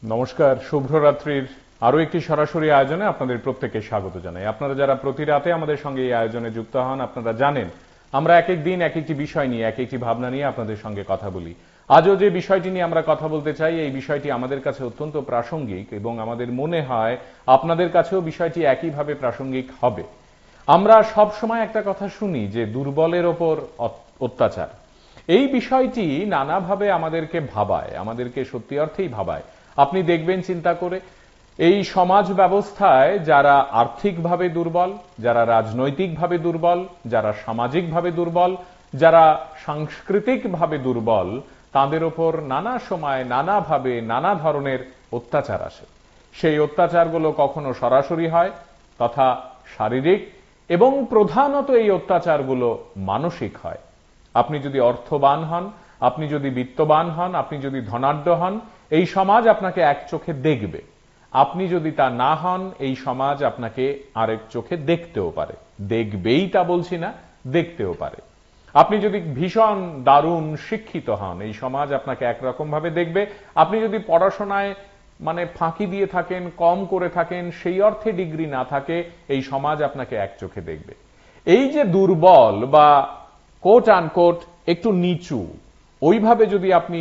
নমস্কার, শুভরাত্রির আরো একটি সরাসরি আয়োজনে আপনাদের প্রত্যেককে স্বাগত জানাই। আপনারা যারা প্রতি রাতে আমাদের সঙ্গে এই আয়োজনে যুক্ত হন, আপনারা জানেন আমরা এক এক দিন এক একটি বিষয় নিয়ে, এক একটি ভাবনা নিয়ে আপনাদের সঙ্গে কথা বলি। আজও যে বিষয়টি নিয়ে আমরা কথা বলতে চাই, এই বিষয়টি আমাদের কাছে অত্যন্ত প্রাসঙ্গিক এবং আমাদের মনে হয় আপনাদের কাছেও বিষয়টি একইভাবে প্রাসঙ্গিক হবে। আমরা সব সময় একটা কথা শুনি যে দুর্বলের ওপর অত্যাচার। এই বিষয়টি নানাভাবে আমাদেরকে ভাবায়, আমাদেরকে সত্যি অর্থেই ভাবায়। আপনি দেখবেন চিন্তা করে, এই সমাজ ব্যবস্থায় যারা আর্থিকভাবে দুর্বল, যারা রাজনৈতিকভাবে দুর্বল, যারা সামাজিকভাবে দুর্বল, যারা সাংস্কৃতিকভাবে দুর্বল, তাদের ওপর নানা সময় নানাভাবে নানা ধরনের অত্যাচার আসে। সেই অত্যাচারগুলো কখনো সরাসরি হয় তথা শারীরিক, এবং প্রধানত এই অত্যাচারগুলো মানসিক হয়। আপনি যদি অর্থবান হন, আপনি যদি বিত্তবান হন, আপনি যদি ধনাঢ্য হন, এই সমাজ আপনাকে এক চোখে দেখবে। আপনি যদি তা না হন, এই সমাজ আপনাকে আরেক চোখে দেখতেও পারে। দেখবেই তা বলছি না, দেখতেও পারে। আপনি যদি ভীষণ দারুণ শিক্ষিত হন, এই সমাজ আপনাকে একরকম ভাবে দেখবে। আপনি যদি পড়াশোনায় ফাঁকি দিয়ে থাকেন, কম করে থাকেন, সেই অর্থে ডিগ্রি না থাকে, এই সমাজ আপনাকে এক চোখে দেখবে। এই যে দুর্বল বা কোট আনকোট একটু নিচু, ওইভাবে যদি আপনি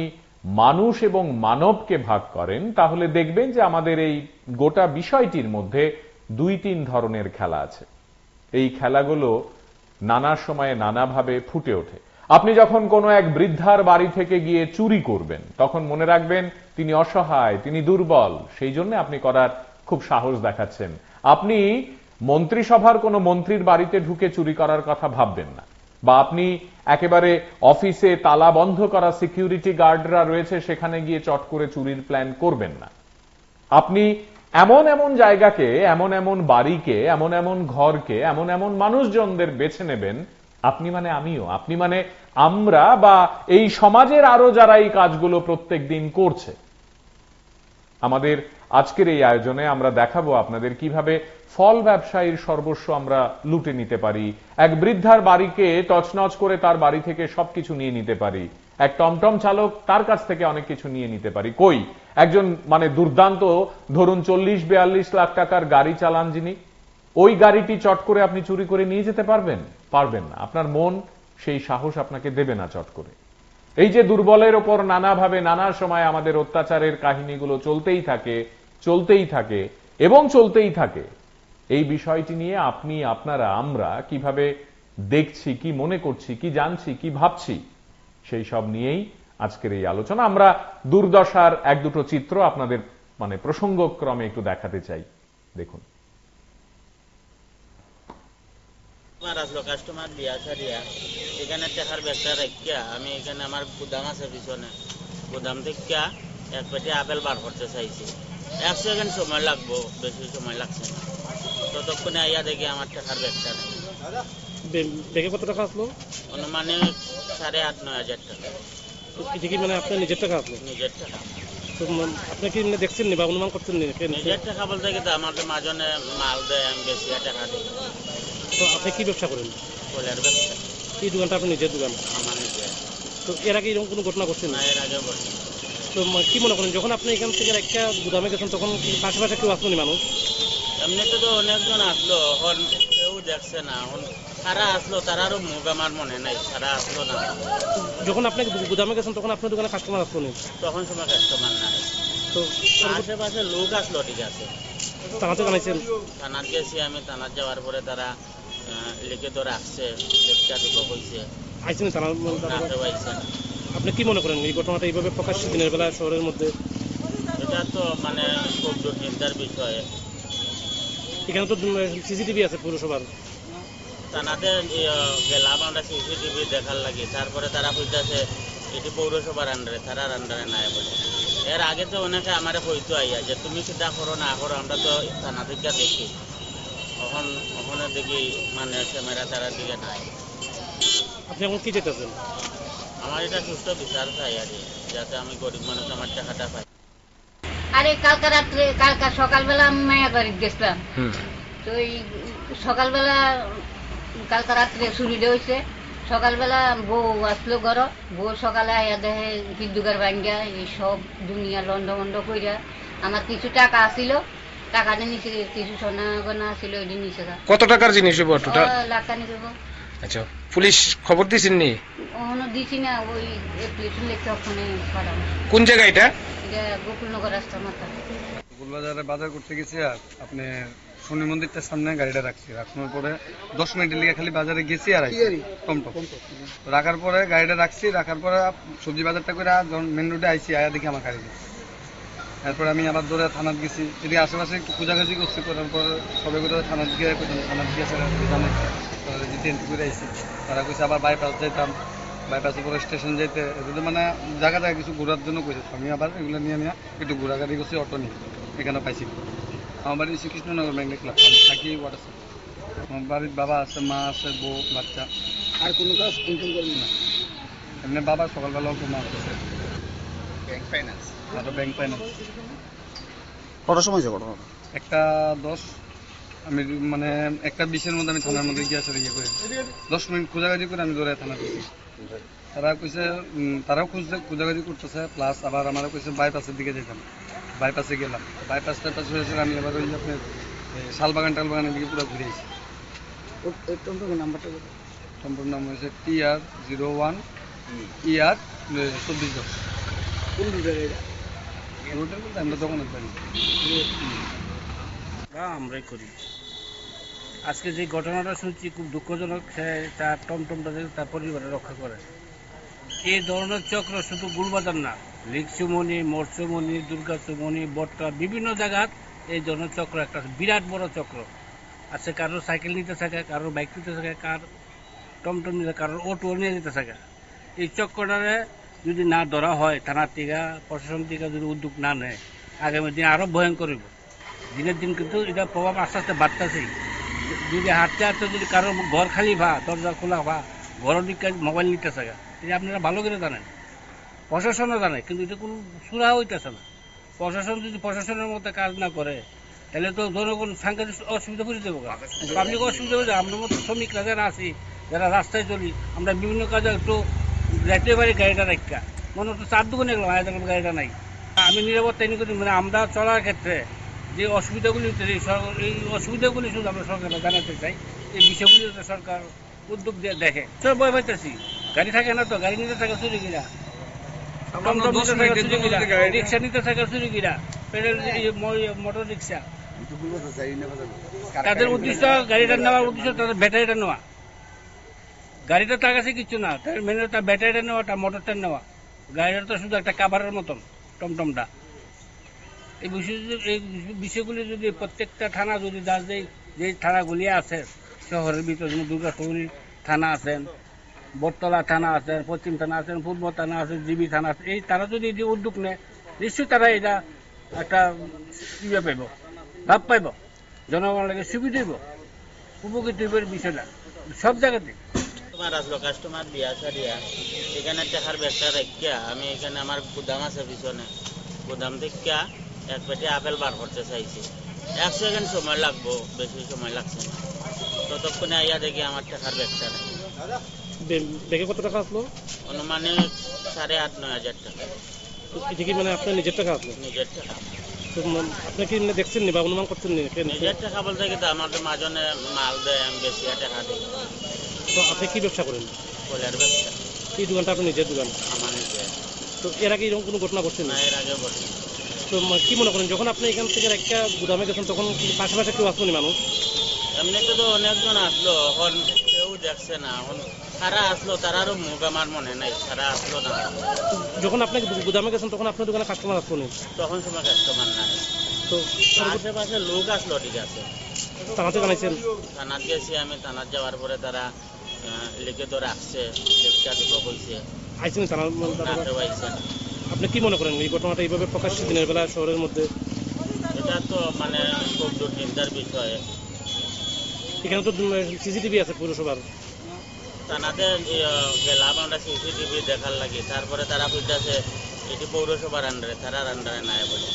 মানুষ এবং মানবকে ভাগ করেন, তাহলে দেখবেন যে আমাদের এই গোটা বিষয়টির মধ্যে দুই তিন ধরনের খেলা আছে। এই খেলাগুলো নানা সময়ে নানাভাবে ফুটে ওঠে। আপনি যখন কোনো এক বৃদ্ধার বাড়ি থেকে গিয়ে চুরি করবেন, তখন মনে রাখবেন তিনি অসহায়, তিনি দুর্বল, সেই জন্য আপনি করার খুব সাহস দেখাচ্ছেন। আপনি মন্ত্রিসভার কোনো মন্ত্রীর বাড়িতে ঢুকে চুরি করার কথা ভাববেন না, বা আপনি একেবারে অফিসে তালা বন্ধ করা সিকিউরিটি গার্ডরা রয়েছে সেখানে গিয়ে চট করে চুরির প্ল্যান করবেন না। আপনি এমন এমন জায়গাকে, এমন এমন বাড়িকে, এমন এমন ঘরকে, এমন এমন মানুষজনদের বেছে নেবেন, আপনি মানে আমিও, আপনি মানে আমরা, বা এই সমাজের আরো যারা এই কাজগুলো প্রত্যেক দিন করছে। আমাদের আজকের এই আয়োজনে আমরা দেখাবো আপনাদের কিভাবে ফল ব্যবসায়ীর সর্বস্ব আমরা লুটে নিতে পারি, এক বৃদ্ধার বাড়িকে তছনছ করে তার বাড়ি থেকে সবকিছু নিয়ে নিতে পারি, এক টমটম চালক তার কাছ থেকে অনেক কিছু নিয়ে নিতে পারি। কই একজন দুর্দান্ত, ধরুন 40-42 লাখ টাকার গাড়ি চালান যিনি, ওই গাড়িটি চট করে আপনি চুরি করে নিয়ে যেতে পারবেন? পারবেন না। আপনার মন সেই সাহস আপনাকে দেবে না চট করে। এই যে দুর্বলের ওপর নানাভাবে নানা সময় আমাদের অত্যাচারের কাহিনীগুলো চলতেই থাকে, চলতেই থাকে এবং চলতেই থাকে, এই বিষয়টি নিয়ে আপনি, আপনারা, আমরা কিভাবে দেখছি, কি মনে করছি, কি জানছি, কি ভাবছি, সেই সব নিয়েই আজকের এই আলোচনা। আমরা দুর্দশার এক দুটো চিত্র আপনাদের প্রসঙ্গক্রমে একটু দেখাতে চাই। দেখুন। কাস্টমার বিয়া সারিয়া এখানে টেকার ব্যাগটা রাখিয়া আমি এখানে আমার গুদাম আছে পিছনে, গুদাম থেকে এক পেটে আপেল বার করতে চাইছি। 1 সেকেন্ড সময় লাগবো, বেশি সময় লাগছে না। ততক্ষণে আইয়া দেখি আমার টেকার ব্যাগটা নেই। ব্যাগে কত টাকা আসলো? অনুমানিক 8,500-9 হাজার টাকা। এটা কি আপনার নিজের টাকা আসলো? নিজের টাকা। তো আপনি কি দেখছেন নি বা অনুমান করছেন নি? নিজের টাকা বলতে গেলে আমাদের মাজনে মাল দেয়, আমি বেশি টাকা দিই। তো আপনি কি ব্যবসা করেন? ফলের ব্যবসা। এই দোকানটা আপনার নিজের দোকান? আমার নিজের। তো এর আগে এরকম কোনো ঘটনা করছেন না, না? এর আগে বলছি। তো কি মনে করেন যখন আপনি এখান থেকে একটা গুদামে গেছেন, তখন পাশাপাশি কেউ আসলো নি মানুষ? এমনিতে তো অনেকজন আসলো, এখন কেউ দেখছে না। এখন তারা আসলো, তারারও মুখ আমার মনে নাই, তারা আসলো না। যখন আপনি গুদামে গেছেন তখন আপনার দোকানে কাস্টমার আসলো নি? তখন সময় কাস্টমার নাই। তো আশেপাশে লোক আসলো, ঠিক আছে। থানাতে জানাইছেন? থানার গেছি আমি, থানার যাওয়ার পরে তারা লিখে তো রাখছে, লেখা দিব কইছে। আইসেন থানার? না, কেউ আইছে না। আপনি কি মনে করেন এই ঘটনাটা এইভাবে প্রকাশ্য দিনের বেলা শহরের মধ্যে? এটা তো খুব দুশ্চিন্তার বিষয়। এখানে তো সিসিটিভি আছে পৌরসভার। থানাতে গেলাম আমরা সিসিটিভি দেখার লাগে, তারপরে তারা কইতাছে এটি পৌরসভার আন্ডারে, তারার আন্ডারে নাই বলে। এর আগে তো অনেকে আমার কইতো আইয়া যে তুমি সেটা করো না করো, আমরা তো থানা থেকে দেখি। ওখানে দেখি ক্যামেরা তারার দিকে নাই। আপনি এখন কি যেতেছেন? আমার এটা সুস্থ বিচার চাই আর, যাতে আমি গরিব মানুষ আমার টাকাটা পাই। আরে কালকা সকালবেলা আমি মায়ের বাড়ি গেছিলাম। তো এই সকালবেলা কালকা রাত্রে চুরিটা হয়েছে। সকালবেলা বউ আসলো ঘর, বউ সকালে আয়া দেখে বিদ্যুগার ভাঙ্গা এই সব দুনিয়া লন্ড মন্ড কইরা আমার কিছু টাকা আসিল, টাকাটা নিচে কিছু সোনা গনা আসিল, ওইটি নিচে কত টাকার জিনিস হইব টোটাল? লাখানি দেবো। আচ্ছা, পুলিশ খবর দিয়েছেন নি? ওখানে দিছি না, ওই অ্যাপ্লিকেশন লিখতে ওখানে পাঠাবো। কোন জায়গা এটা? এটা গোকুলনগর রাস্তার মাথা। গোকুলবাজারে বাজার করতে গেছি, আর আপনি শনি মন্দিরটার সামনে গাড়িটা রাখানোর পরে 10 মিনিটের লিগে খালি বাজারে গেছি আর টমটম রাখার পরে গাড়িটা রাখার পরে সবজি বাজারটা করে যখন মেন রোডে আইসি আয়া দেখি আমার গাড়ি গেছে। এরপরে আমি আবার দৌড়ে থানাত গেছি, এদিকে আশেপাশে একটু খোঁজাখুঁজি করছি, করার পর সবাই করে থানাত গিয়ে জানাইছে, তারা যেতে এন্ট্রি করে আইসি। তারা কইছে আবার বাইপাস যাইতাম, বাইপাসের পরে স্টেশন যাইতে, এগুলো মানে জায়গা জায়গা কিছু ঘোরার জন্য কইছে। আমি আবার এগুলো নিয়ে একটু ঘোরাঘাড়ি করছি, অটো নিয়ে এখানে পাইছি। আমার বাড়ি শ্রীকৃষ্ণনগর ব্যাংক ক্লাব, আমি থাকি ওয়াটার। আমার বাড়ির বাবা আছে, মা আছে, বউ, বাচ্চা। আর কোনো কাজ ইনকাম করবি না, এমনি বাবা সকালবেলা অল্প মা আছে। ব্যাংক ফাইন্যান্স, আরো ব্যাংক ফাইন্যান্স। কটার সময় যাবো ঘটনাটা? 1:10, আমি মানে 1:20-এর মধ্যে আমি থানার মধ্যে গিয়ে আসলে ইয়ে করে 10 মিনিট খোঁজাখুঁজি করে আমি দৌড়ে থানা গেছি। তারা কইছে তারাও খোঁজাখুঁজি করতেছে, প্লাস আবার আমারও কইছে বাইপাসের দিকে যেতাম। বাইপাসে গেলাম, বাইপাসটা হয়েছে আমি এবার ওই আপনার শালবাগান টালবাগানের দিকে পুরো ঘুরে এসেছি। নাম্বারটা সম্পূর্ণ নাম হয়েছে TR01 ER 2410। কোন রুটের এটা? রোডের বলতে আমরা দোকানের বাড়ি। আমরাই করি। আজকে যে ঘটনাটা শুনছি খুব দুঃখজনক, সে তার টমটমটা তার পরিবারে রক্ষা করে। এই ধরনের চক্র শুধু গুলবাজার না, লিকসুমনি, মৎস্যমনি, দুর্গাচুমনি, বট্টা, বিভিন্ন জায়গার এই ধরনের চক্র একটা বিরাট বড় চক্র আছে। কারোর সাইকেল নিতে থাকে, কারোর বাইক নিতে থাকে, কার টমটম নিতে, কারোর অটো নিয়ে যেতে থাকে। এই চক্রটারে যদি না ধরা হয়, থানার থেকে প্রশাসন থেকে যদি উদ্যোগ না নেয়, আগামী দিন আরও ভয়ঙ্কর হইব। দিনের দিন কিন্তু এটা প্রভাব আস্তে আস্তে বাড়তেছেই। যদি হাঁটতে হাঁটতে যদি কারোর ঘর খালি ভা, দরজা খোলা ভা, ঘরের দিকে মোবাইল নিতে থাকে, এটা আপনারা ভালো করে জানেন, প্রশাসনও জানে, কিন্তু এটা কোনো সুরা হইতেছে না। প্রশাসন যদি প্রশাসনের মতো কাজ না করে, তাহলে তো জনগণ সাংঘাতিক অসুবিধা করে দেবো, পাবলিক অসুবিধা হয়ে যাবে। আমরা মতো শ্রমিকরা যারা আছি, যারা রাস্তায় চলি, আমরা বিভিন্ন কাজে একটু যাইতে পারি গাড়িটা রাখা, মনে হচ্ছে 4 দোকানে গেলাম, গাড়িটা নাই। আমি নিরাপত্তা এনে করি, মানে আমরা চলার ক্ষেত্রে যে অসুবিধাগুলি হচ্ছে, এই অসুবিধাগুলি শুধু আমরা সরকারকে জানাতে চাই। এই বিষয়গুলি যাতে সরকার উদ্যোগ দিয়ে দেখে। সব ভয় পাইতেছি, গাড়ি থাকে না তো, গাড়ি নিতে থাকে চুরি কিনা, রিক্সা নিতে থাকে চুরি কিনা, মোটর রিক্সা। তাদের উদ্দেশ্য গাড়িটা নেওয়ার উদ্দেশ্য তাদের ব্যাটারিটা নেওয়া। গাড়িটা তার কাছে কিছু না, তার মেনে তার ব্যাটারিটা নেওয়া, তার মোটরটা নেওয়া। গাড়িটা তো শুধু একটা কাভারের মতন টমটমটা। এই বিষয়গুলি যদি প্রত্যেকটা থানা যদি যে থানাগুলি আছে শহরের ভিতরে, যেমন দুর্গাচুমনি থানা আছেন, বটতলা থানা আছেন, পশ্চিম থানা আছেন, পূর্ব থানা আছে, জিবি থানা আছে, এই তারা যদি যে উদ্যোগ নেয়, নিশ্চয়ই তারা এটা একটা ইয়ে পাইব, লাভ পাইব, জনগণের সুবিধা হইব, উপকৃত হইব বিষয়টা সব জায়গাতে। কাস্টমার আসলো, কাস্টমার দিয়া সারিয়া এখানে টাকার ব্যাগটা রেখা আমি এখানে আমার গুদাম আছে পিছনে, গুদাম থেকে এক পেটি আপেল বার করতে চাইছি। 1 সেকেন্ড সময় লাগবো, বেশি সময় লাগছে না। ততক্ষণে আইয়া দেখি আমার টাকার ব্যাগটা নেই। ব্যাগে কত টাকা আসলো? অনুমানিক 8,500-9 হাজার টাকা। এটা কি মানে আপনার নিজের টাকা আসলো? নিজের টাকা। তো আপনি কি দেখছেন নি বা অনুমান করছেন নি? নিজের টাকা বলতে কিন্তু আমাদের মাজনে মাল দেয়, আমি বেশি টাকা দিই। তো আপনি কি ব্যবসা করেন? ফলের ব্যবসা। এই দোকানটা আপনার নিজের দোকান? আমার নিজের। তো এর আগে এরকম কোনো ঘটনা ঘটছে না, না? এর আগে বলি। তো কি মনে করেন, যখন আপনি এখান থেকে একটা গুদামে গেছেন, তখন পাশাপাশি কেউ আসলো নি মানুষ? এমনিতে তো অনেকজন আসলো, এখন কেউ দেখছে না। এখন কারা আসলো তারারও মুখ আমার মনে নাই, কারা আসলো না। যখন আপনি গুদামে গেছেন, তখন আপনার দোকানে কাস্টমার আসলো নি? তখন সময় কাস্টমার নাই। তো আশেপাশে লোক আসলো, ঠিক আছে। থানাতে জানাইছেন? থানাত গেছি আমি, থানাত যাওয়ার পরে তারা লিখে তো রাখছে, লেখা দিব কইছে। আইসেন থানা? না, কেউ আইছে না। আপনি কি মনে করেন এই ঘটনাটা এইভাবে প্রকাশ্যে দিনের বেলা শহরের মধ্যে? এটা তো মানে খুব দুর্চিন্তার বিষয়। এখানে তো সিসিটিভি আছে পৌরসভার। থানাতে গেলাম আমরা CCTV দেখার লাগে, তারপরে তারা বুঝতেছে এটি পৌরসভার আন্ডারে, তারার আন্ডারে নাই বলে।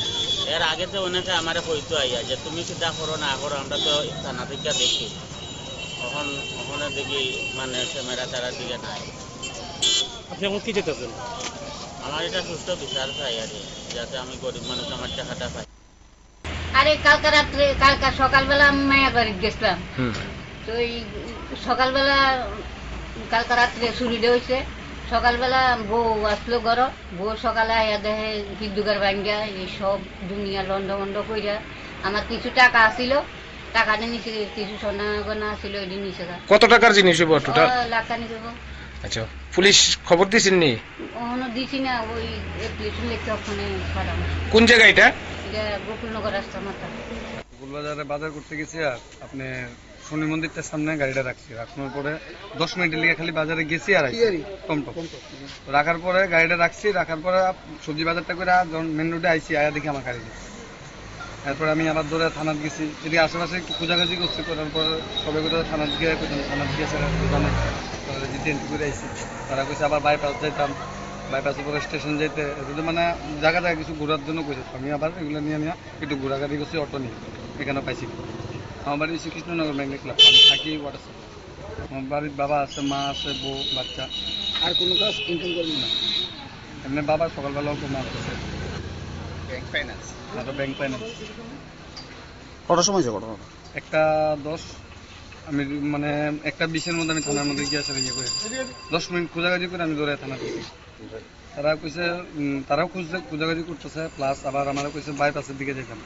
এর আগে তো অনেকে আমার হইতো আইয়া যে তুমি চিন্তা করো না করো, আমরা তো থানা থেকে দেখি। ওখানে দেখি মানে ক্যামেরা তারার দিকে নাই। আপনি এখন কি যেতেছেন? আমার এটা সুস্থ বিচার চাই আর কি, যাতে আমি গরিব মানুষ আমার টাকাটা পাই। আরে কালকা সকালবেলা আমি মায়ের বাড়িতে গেছিলাম। তো এই সকালবেলা কালকা রাত্রে চুরিটা হয়েছে। সকালবেলা বউ আসলো ঘর, বউ সকালে আয়া দেখে হিন্দুগার ভাঙ্গা এই সব দুনিয়া লন্ড মন্ড কইরা। আমার কিছু টাকা আসিল, টাকাটা নিচে, কিছু সোনা গনা আসিল, ওইটি নিচে। কত টাকার জিনিস হইব টোটাল? লাখ নিচে। আচ্ছা, পুলিশ খবর দিছেন নি? ওখানে দিছি না, ওই অ্যাপ্লিকেশন লিখে ওখানে পাঠানো। কোন জায়গা এটা? এটা গোকুলনগর রাস্তা মাথা। গোকুলবাজারে বাজার করতে গেছি আর আপনি শনি মন্দিরটার সামনে গাড়িটা রাখছি। রাখানোর পরে 10 মিনিটের লিগে খালি বাজারে গেছি আর টমটম রাখার পরে গাড়িটা রাখছি। রাখার পরে সবজি বাজারটা করে যখন মেন রোডে আইসি, আয়া দেখি আমার গাড়ি গেছে। এরপরে আমি আবার ধরে থানাত গেছি, এদিকে আশেপাশে একটু খোঁজাখুঁজি করছি। করার পর সবাই করে থানাত গিয়ে থানাত গিয়েছে দোকানে যেতে এন্ট্রি করে আইসি। তারা কইছে আবার বাইপাস যাইতাম, বাইপাসের পরে স্টেশন যেতে, এগুলো মানে জায়গা জায়গা কিছু ঘোরার জন্য কইছে। আমি আবার এগুলো নিয়ে একটু ঘোরাঘাড়ি করছি, অটো নিয়ে এখানে পাইছি। আমার বাড়ি শ্রীকৃষ্ণনগর ম্যাগনেট ক্লাব, আমি থাকি ওয়াটার। আমার বাড়ির বাবা আছে, মা আছে, বউ, বাচ্চা। আর কোনো কাজ ইনকাম করবেন না? এমনি বাবা সকালবেলাও তো মাছ আছে, ব্যাংক ফাইন্যান্স। Bank finance. কটার সময় হয়েছে ঘটনাটা? 1:10 আমি মানে 1:20-এর মধ্যে আমি থানার মধ্যে গিয়ে আসলে ইয়ে করে 10 মিনিট খোঁজাখুঁজি করে আমি ধরে থানা গেছি। তারা কইছে তারাও খোঁজাখুঁজি করতেছে, প্লাস আবার আমারও কইছে বাইপাসের দিকে যেতাম।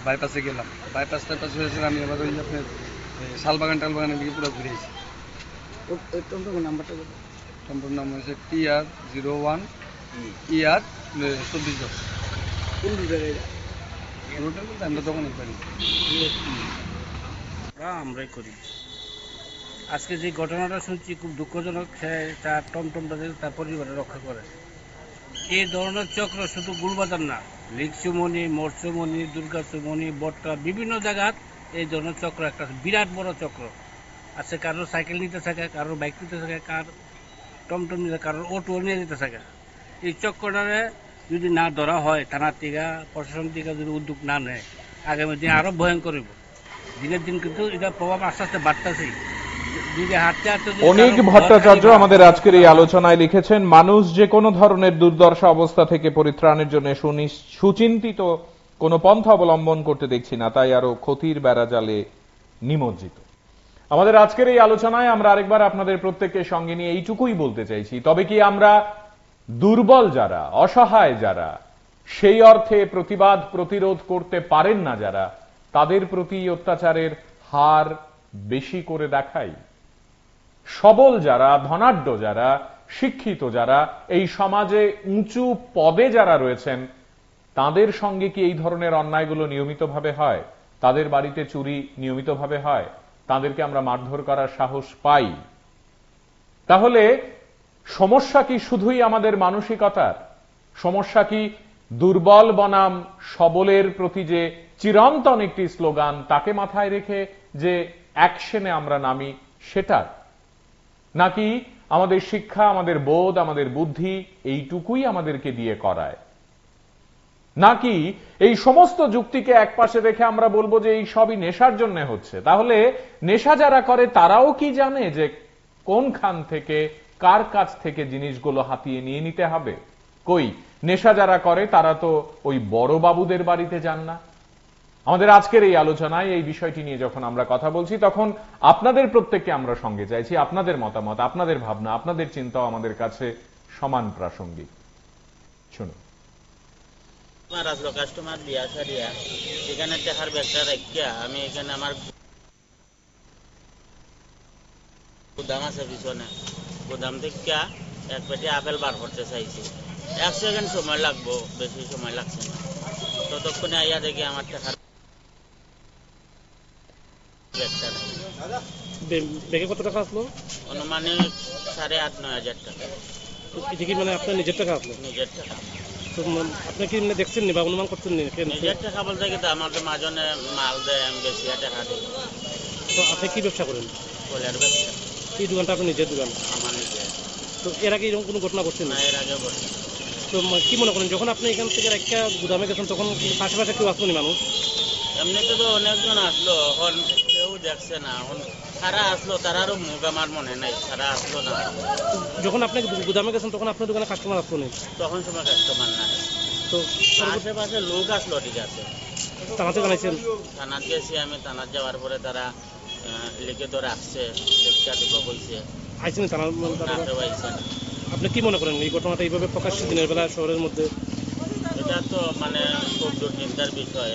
বাইপাসে গেলাম, বাইপাস হয়েছে। আমি আবার ওই আপনার শালবাগান টালবাগানের দিকে পুরো ঘুরে এসেছি। ওই টমটমের নাম্বারটা বলুন। টমটম নাম হয়েছে TR01 ER 2410। কোন রুটের এটা? রুটের বলতে আমরা তখন পারি আমরাই করি। আজকে যে ঘটনাটা শুনছি খুব দুঃখজনক। সে তার টমটমটা তার পরিবারে রক্ষা করে। এই ধরনের চক্র শুধু গুলবাজার না, লিকচুমনি, মরচুমনি, দুর্গাচুমনি, বট্টা, বিভিন্ন জায়গাত এই ধরনের চক্র একটা বিরাট বড় চক্র আছে। কারোর সাইকেল নিতে থাকে, কারোর বাইক নিতে থাকে, কার টমটম নিতে, কারোর অটো নিয়ে যেতে থাকে। এই চক্রটারে যদি না ধরা হয়, থানার থেকে, প্রশাসন থেকে যদি উদ্যোগ না নেয়, আগামী দিন আরো ভয়ঙ্কর হইব। দিনের দিন কিন্তু এটা প্রভাব আস্তে আস্তে বাড়তেছেই। অনেক ভট্টাচার্য আমাদের আজকের এই আলোচনায় লিখেছেন, মানুষ যে কোনো ধরনের দুর্দশা অবস্থা থেকে পরিত্রাণের জন্য সুচিন্তিত কোনো পন্থা অবলম্বন করতে দেখছি না, তাই আরো ক্ষতির বেড়াজালে নিমজ্জিত। আমাদের আজকের এই আলোচনায় আমরা আরেকবার আপনাদের প্রত্যেককে সঙ্গে নিয়ে এইটুকুই বলতে চাইছি, তবে কি আমরা দুর্বল যারা, অসহায় যারা, সেই অর্থে প্রতিবাদ প্রতিরোধ করতে পারেন না যারা, তাদের প্রতি অত্যাচারের হার বেশি করে দেখাই? সবল যারা, ধনাঢ্য যারা, শিক্ষিত যারা, এই সমাজে উঁচু পদে যারা রয়েছেন, তাদের সঙ্গে কি এই ধরনের অন্যায়গুলো নিয়মিতভাবে হয়? তাদের বাড়িতে চুরি নিয়মিতভাবে হয়? তাদেরকে আমরা মারধর করার সাহস পাই? তাহলে সমস্যা কি শুধুই আমাদের মানসিকতার? সমস্যা কি দুর্বল বনাম সবলের প্রতি যে চিরন্তন একটি স্লোগান, তাকে মাথায় রেখে যে অ্যাকশনে আমরা নামি সেটার? নাকি আমাদের শিক্ষা, আমাদের বোধ, আমাদের বুদ্ধি এইটুকুই আমাদেরকে দিয়ে করায়? নাকি এই সমস্ত যুক্তিকে একপাশে রেখে আমরা বলবো যে এই সবই নেশার জন্য হচ্ছে? তাহলে নেশা যারা করে তারাও কি জানে যে কোনখান থেকে, কার কাছ থেকে জিনিসগুলো হাতিয়ে নিয়ে নিতে হবে? কই, নেশা যারা করে তারা তো ওই বড় বাবুদের বাড়িতে যান না। আমাদের আজকের এই আলোচনায় এই বিষয়টি নিয়ে যখন আমরা কথা বলছি, তখন আপনাদের প্রত্যেককে আমরা সঙ্গে চাইছি। আপনাদের মতামত, আপনাদের ভাবনা, আপনাদের চিন্তাও আমাদের কাছে সমান প্রাসঙ্গিক। শুনুন। আসলো কাস্টমার দিয়া সারিয়া, এখানে দেখার ব্যাগটা রাখিয়া আমি এখানে আমার গুদাম আছে পিছনে, গুদাম থেকে এক পেটি আপেল বার করতে চাইছি। 1 সেকেন্ড সময় লাগবো, বেশি সময় লাগছে না। ততক্ষণে আইয়া দেখি আমার টাকার ব্যাগটা নাই। ব্যাগে কত টাকা আসলো? অনুমানিক 8,500-9 হাজার টাকা। এটা কি মানে আপনার নিজের টাকা আসলো? নিজের টাকা। তো আপনি কি মানে দেখছেন নি বা অনুমান করছেন নি? নিজের টাকা বলতে কি, আমার তো মাজনে মাল দেয়, আমি বেশি টাকা দিই। তো আপনি কি ব্যবসা করেন? ফলের ব্যবসা। এই দোকানটা আপনার নিজের দোকান? আমার নিজে। তো এর আগে এরকম কোনো ঘটনা ঘটছে না, না? এর আগে বলছি। তো কি মনে করেন যখন আপনি এখান থেকে একটা গুদামে গেছেন, তখন আশেপাশে কেউ আসলো নি মানুষ? এমনিতে তো অনেকজন আসলো, এখন কেউ দেখছে না। এখন তারা আসলো, তারারও মুখ আমার মনে নাই, তারা আসলো না। যখন আপনি গুদামে গেছেন তখন আপনার দোকানে কাস্টমার আসলো নি? তখন সময় কাস্টমার নাই। তো আশেপাশে লোক আসলো, ঠিক আছে, থানাতে জানাইছেন? থানাত গেছি আমি, থানাত যাওয়ার পরে তারা লিখে ধরে আসছে, লেখা দিব কইছে, আইছেন থানা? না কেউ আইছে না। আপনি কি মনে করেন এই ঘটনাটা এইভাবে প্রকাশ্যে দিনের বেলা শহরের মধ্যে? এটা তো মানে খুব দুর্চিন্তার বিষয়।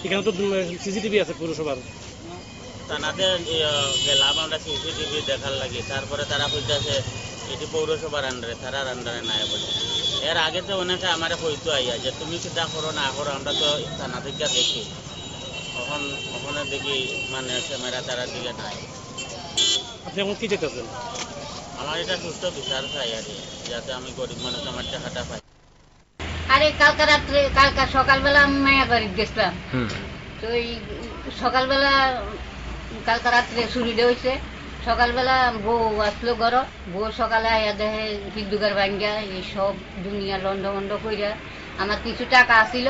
এখানে তো সিসিটিভি আছে পৌরসভার। থানাতে গেলাম আমরা সিসিটিভি দেখার লাগে, তারপরে তারা কইতাছে এটি পৌরসভার আন্ডারে, তারার আন্ডারে নাই বলে। এর আগে তো অনেকে আমার হইতো আইয়া যে তুমি কিতা করো না করো, আমরা তো থানা থেকে দেখি, ওখানে দেখি মানে ক্যামেরা তারার দিকে নাই। আপনি এখন কি চাইতেছেন? আমার এটা সুস্থ বিচার চাই আর কি, যাতে আমি গরিব মানুষ আমার টাকাটা পাই। আরে কালকা সকালবেলা আমি মায়া বাড়িতে গেছিলাম। তো এই সকালবেলা কালকা রাত্রে চুরিটা হয়েছে। সকালবেলা বউ আসলো ঘর, বউ সকালে আয়া দেখে হিন্দুগার ভাঙ্গা এই সব দুনিয়া লন্ড কইরা। আমার কিছু টাকা আসিল,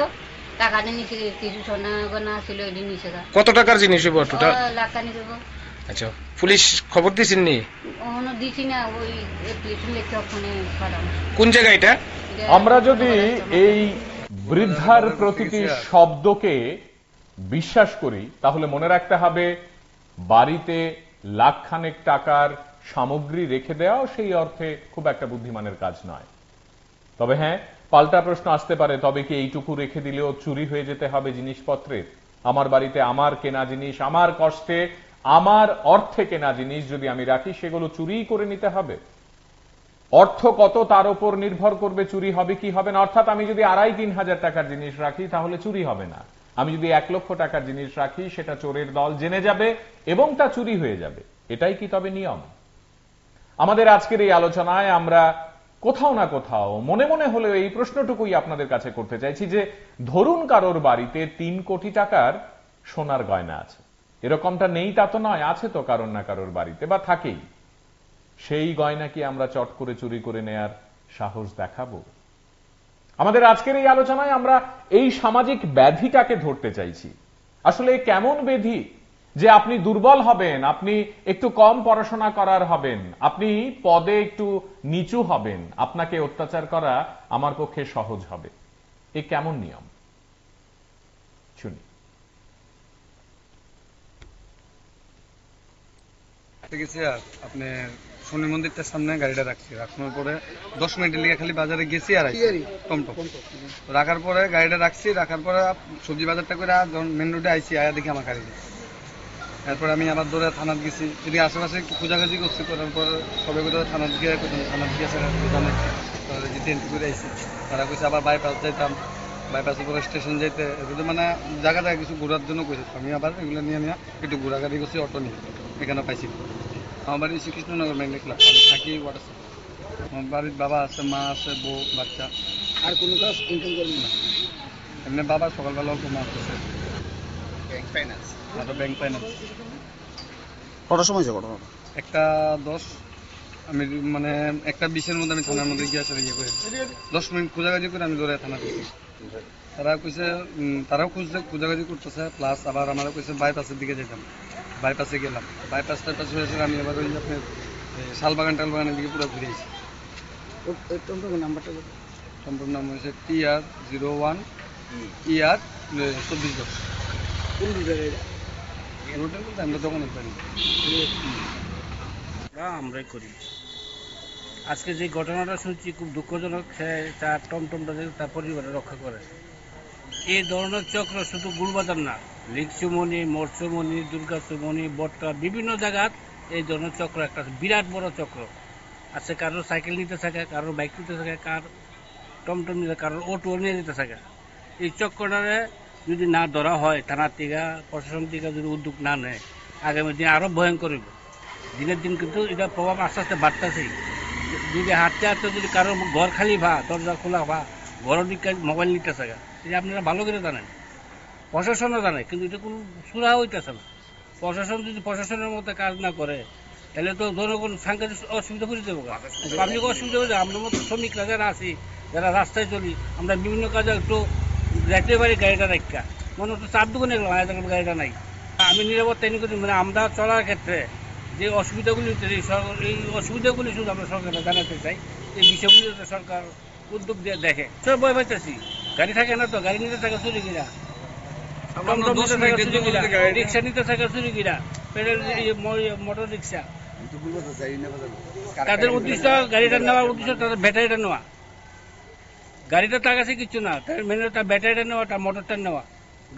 টাকা দিয়ে কিছু সোনা গনা আসিল, এটি নিচে কত টাকার জিনিস হইব টোটাল? লাখানি দেবো। আচ্ছা, পুলিশ খবর দিছেন নি? ওখানে দিছি না, ওই অ্যাপ্লিকেশন লিখে ওখানে পাঠানো। কোন জায়গা এটা? আমরা যদি এই বৃদ্ধার প্রতিটি শব্দকে বিশ্বাস করি তাহলে মনে রাখতে হবে বাড়িতে লাখখানেক টাকার সামগ্রী রেখে দেওয়াও সেই অর্থে খুব একটা বুদ্ধিমানের কাজ নয়। তবে হ্যাঁ, পাল্টা প্রশ্ন আসতে পারে, তবে কি এইটুকু রেখে দিলেও চুরি হয়ে যেতে হবে জিনিসপত্রের? আমার বাড়িতে আমার কেনা জিনিস, আমার কষ্টে আমার অর্থে কেনা জিনিস যদি আমি রাখি, সেগুলো চুরিই করে নিতে হবে? অর্থ কত তার উপর নির্ভর করবে চুরি হবে কি হবে না। অর্থাৎ আমি যদি 2,5-3 হাজার টাকার জিনিস রাখি তাহলে চুরি হবে না। আমি যদি 1 লক্ষ টাকার জিনিস রাখি সেটা চোরের দল জেনে যাবে এবং তা চুরি হয়ে যাবে। এটাই কি তবে নিয়ম? আমাদের আজকের এই আলোচনায় আমরা কোথাও না কোথাও মনে মনে হলেও এই প্রশ্নটুকুই আপনাদের কাছে করতে চাইছি যে ধরুন কারোর বাড়িতে 3 কোটি টাকার সোনার গয়না আছে। এরকমটা নেই তা তো নয়, আছে তো কারোর না কারোর বাড়িতে বা থাকেই। সেই গয়না কি আমরা চট করে চুরি করে নেয়ার সাহস দেখাবো? আমাদের আজকের এই আলোচনায় আমরা এই সামাজিক ব্যাধিটাকে ধরতে চাইছি। আসলে কেমন ব্যাধি যে আপনি দুর্বল হবেন, আপনি একটু কম পড়াশোনা করার হবেন, আপনি পদে একটু নিচু হবেন, আপনাকে অত্যাচার করা আমার পক্ষে সহজ হবে? এ কেমন নিয়ম? শুনি। গেছি আর আপনি শনি মন্দিরটার সামনে গাড়িটা রাখছি, রাখানোর পরে 10 মিনিটের লিগে খালি বাজারে গেছি আর টমটম রাখার পরে গাড়িটা রাখছি, রাখার পরে সবজি বাজারটা করে মেন রোডে আইছি, আয়া দেখি আমার গাড়ি। এরপরে আমি আবার দৌড়ে থানাত গেছি, এদিকে আশেপাশে খোঁজাখাজি করছি, করার পর সবাই করে থানাত গিয়ে জানাইছি, এন্ট্রি করে আইছি। তারা কইছে আবার বাইপাস যাইতাম, বাইপাসের পরে স্টেশন যাইতে, এগুলো মানে জায়গা জায়গা কিছু ঘোরার জন্য কইছে। আমি আবার এগুলো নিয়ে একটু ঘোরাঘাড়ি করছি, অটো নিয়ে এখানে পাইছি। আমার বাড়ি শ্রীকৃষ্ণনগর মেন দেখলাম, আমি থাকি ওয়াটার। আমার বাড়ির বাবা আছে, মা আছে, বউ, বাচ্চা। আর কোনো কাজ ইনকাম করবেন না? এমনি বাবা সকালবেলা অল্প মাছ আছে, ব্যাংক ফাইন্যান্স। আরো ব্যাংক ফাইন্যান্স। কটার সময় হয়েছে ঘটনাটা? 1:10 আমি মানে 1:20-এর মধ্যে আমি থানার মধ্যে গিয়ে আসলে ইয়ে করে 10 মিনিট খোঁজাগাজি করে আমি দৌড়ে থানা গেছি। তারা কইছে তারাও খোঁজাগাজি করতেছে, প্লাস আবার আমারও কইছে বাইপাসের দিকে যেতাম, বাইপাসে গেলাম। বাইপাস টাইপাস হয়েছে, আমি আবার ওই আপনার শালবাগান টালবাগানের দিকে পুরো ঘুরে এসেছি। টমটমের নাম্বারটা বলুন। টমটম নাম হয়েছে TR01 ER 2410। কোন জায়গায়? রোডের বলতে আমরা দোকানের বাড়ি আমরাই করি। আজকে যে ঘটনাটা শুনছি খুব দুঃখজনক, সে তার টমটমটা তার পরিবারে রক্ষা করে। এই ধরনের চক্র শুধু গুলবাজার না, লিকসুমনি, মৎস্যমণি, দুর্গাসুমনি, বট্টা, বিভিন্ন জায়গাত এই ধরনের চক্র একটা বিরাট বড় চক্র আছে। কারোর সাইকেল নিতে থাকে, কারোর বাইক নিতে থাকে, কার টমটম নিতে, কারোর অটো নিয়ে নিতে থাকে। এই চক্রটারে যদি না ধরা হয়, থানার থেকে প্রশাসন থেকে যদি উদ্যোগ না নেয়, আগামী দিন আরও ভয়ঙ্কর হইব। দিনের দিন কিন্তু এটা প্রভাব আস্তে আস্তে বাড়তেছেই। যদি হাঁটতে হাঁটতে যদি কারো ঘর খালি ভা, দরজা খোলা ভা, ঘরের দিকে মোবাইল নিতে থাকে, এটা আপনারা ভালো করে জানেন, প্রশাসনও জানে, কিন্তু এটা কোনো সুরা হইতেছে না। প্রশাসন যদি প্রশাসনের মতো কাজ না করে, তাহলে তো জনগণ সাংঘাতিক অসুবিধা করে দেবো, পাবলিক অসুবিধা হয়ে যাবে। আমরা মতো শ্রমিকরা যারা আছি, যারা রাস্তায় চলি, আমরা বিভিন্ন কাজে একটু যাইতে পারি গাড়িটা রাখা, মনে হচ্ছে 4 দোকানে গেলাম, গাড়িটা নাই। আমি নিরাপত্তা এনে করি, মানে আমরা চলার ক্ষেত্রে যে অসুবিধাগুলি, এই অসুবিধাগুলি শুধু আমরা সরকারকে জানাতে চাই। এই বিষয়গুলি সরকার উদ্যোগ দিয়ে দেখে। সব ভয় পাইতেছি, গাড়ি থাকে না তো, গাড়ি নিতে থাকে চুরি কিনা, টমটম নিতে থাকা চুরি কিনা, রিক্সা নিতে থাকা চুরি কিনা, মোটর রিক্সা। তাদের উদ্দেশ্য গাড়িটা নেওয়ার উদ্দেশ্য তাদের ব্যাটারিটা নেওয়া। গাড়িটা তার কাছে কিছু না, তার মেনে তার ব্যাটারিটা নেওয়া, তার মোটরটা নেওয়া।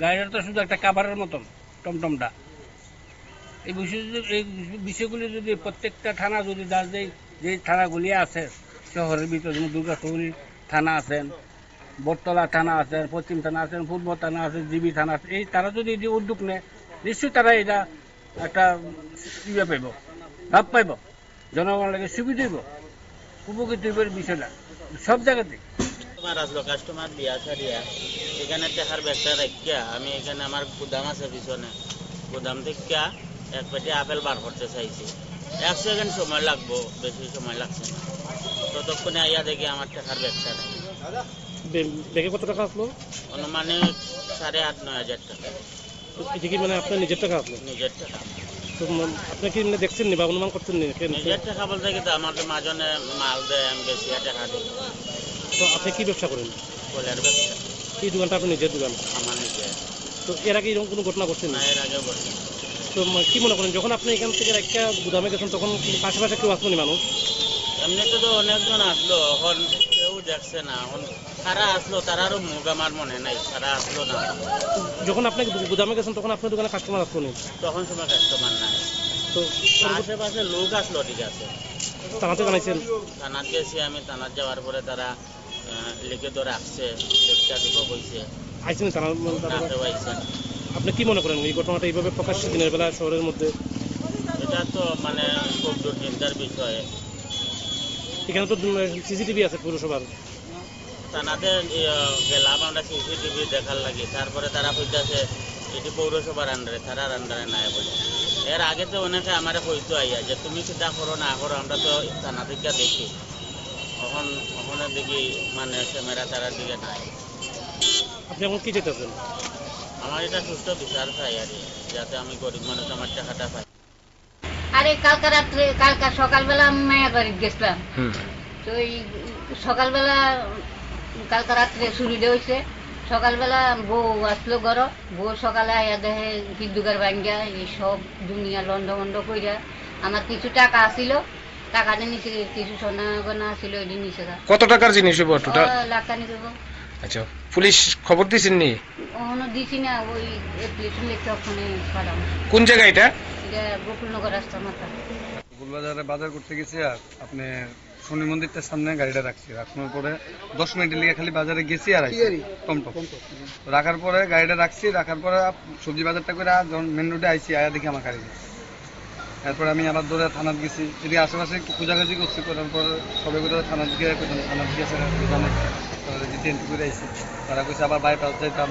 গাড়িটা তো শুধু একটা কাভারের মতন টমটমটা। এই বিষয়গুলি যদি প্রত্যেকটা থানা যদি যে থানাগুলি আছে শহরের ভিতরে, যেমন দুর্গাপুর থানা আছেন, বটতলা থানা আছেন, পশ্চিম থানা আছেন, পূর্ব থানা আছে, জিবি থানা আছে, এই তারা যদি যে উদ্যোগ নেয় নিশ্চয়ই তারা এটা একটা ইয়ে পাইব, লাভ পাইব, জনগণের লাগে সুবিধা হইব, উপকৃত হইব বিষয়টা সব জায়গাতে। কাস্টমার আসলো, কাস্টমার দিয়া সারিয়া এখানে টাকার ব্যাগটা রাখিয়া আমি এখানে আমার গুদাম আছে পিছনে, গুদাম থেকে এক পেটি আপেল বার করতে চাইছি। 1 সেকেন্ড সময় লাগবো, বেশি সময় লাগছে না। ততক্ষণে আইয়া দেখি আমার টাকার ব্যাগটা নেই। ব্যাগে কত টাকা আসলো? অনুমানিক 8,500-9 হাজার টাকা। এটা কি মানে আপনার নিজের টাকা আসলো? নিজের টাকা। তো আপনি কি দেখছেন নি বা অনুমান করছেন নি? নিজের টাকা বলতে কিন্তু আমার তো মাজনে মাল দেয়, আমি বেশি টাকা দিই। তো আপনি কি ব্যবসা করেন? ফলের ব্যবসা। এই দোকানটা আপনার নিজের দোকান? আমার নিজে। তো এর আগে এরকম কোনো ঘটনা করছেন না, না? এর আগেও বলছি। তো কি মনে করেন যখন আপনি এখান থেকে একটা গুদামে গেছেন তখন পাশাপাশি কেউ আসলো নি মানুষ? এমনিতে তো অনেকজন আসলো, এখন কেউ দেখছে না। এখন কারা আসলো তারারও মুখ আমার মনে নাই, কারা আসলো না। যখন আপনি গুদামে গেছেন তখন আপনার দোকানে কাস্টমার আসলো নি? তখন সময় কাস্টমার নাই। তো আশেপাশে লোক আসলো, ঠিক আছে। থানাতে জানাইছেন? থানাত গেছি আমি, থানাত যাওয়ার পরে তারা লিখে ধরে আসছে, দেখতে দিব কইছে। আইসেন থানা? না, কেউ আইছে না। আপনি কি মনে করেন এই ঘটনাটা এইভাবে প্রকাশ্যে দিনের বেলা শহরের মধ্যে? এটা তো মানে খুব দুশ্চিন্তার বিষয়। এখানে তো সিসিটিভি আছে পৌরসভার। থানাতে গেলাম আমরা সিসিটিভি দেখার লাগে, তারপরে তারা কইতাছে এটি পৌরসভার আন্ডারে, তারার আন্ডারে নাই বলে। এর আগে তো অনেকে আমার কইতো আইয়া যে তুমি চিন্তা করো না করো, আমরা তো থানা থেকে দেখি। ওখানে দেখি মানে ক্যামেরা তারার দিকে নাই। আপনি এখন কি চাইতেছেন? আমার এটা সুস্থ বিচার চাই আর কি, যাতে আমি গরিব মানুষ আমার টাকাটা পাই। আরে কালকা সকালবেলা আমি মায়ের বাড়িতে গেছিলাম। তো এই সকালবেলা কালকা রাত্রে চুরিটা হয়েছে। সকালবেলা বউ আসলো ঘর, বউ সকালে আয়া দেখে বিদ্যুগার ভাঙ্গা এই সব দুনিয়া লন্ড কইরা। আমার কিছু টাকা আসিল, টাকাটা নিচে কিছু সোনা গনা আসিল, এটি নিচে। কত টাকার জিনিস হইব টোটাল? লাখখানি করবো। আচ্ছা, পুলিশ খবর দিছেন নি? ওখানে দিছি না, ওই অ্যাপ্লিকেশন লিখতে ওখানে পাঠাবো। কোন জায়গা এটা? এটা গোকুলনগর রাস্তার মাথা। বাজারে বাজার করতে গেছি আর আপনি শনি মন্দিরটার সামনে গাড়িটা রাখছি। রাখানোর পরে 10 মিনিটের লিগে খালি বাজারে গেছি আর টমটম রাখার পরে গাড়িটা রাখছি। রাখার পরে সবজি বাজারটা করে যখন মেন রোডে আইসি, আয়া দেখি আমার গাড়ি। এরপরে আমি আবার দৌড়ে থানাত গেছি, এদিকে আশেপাশে একটু খোঁজাখুঁজি করছি। করার পর সবাই করে থানাত গিয়ে থানাত গিয়েছে জানে তারা এন্ট্রি করে আইসি। তারা কইছে আবার বাইপাস যাইতাম,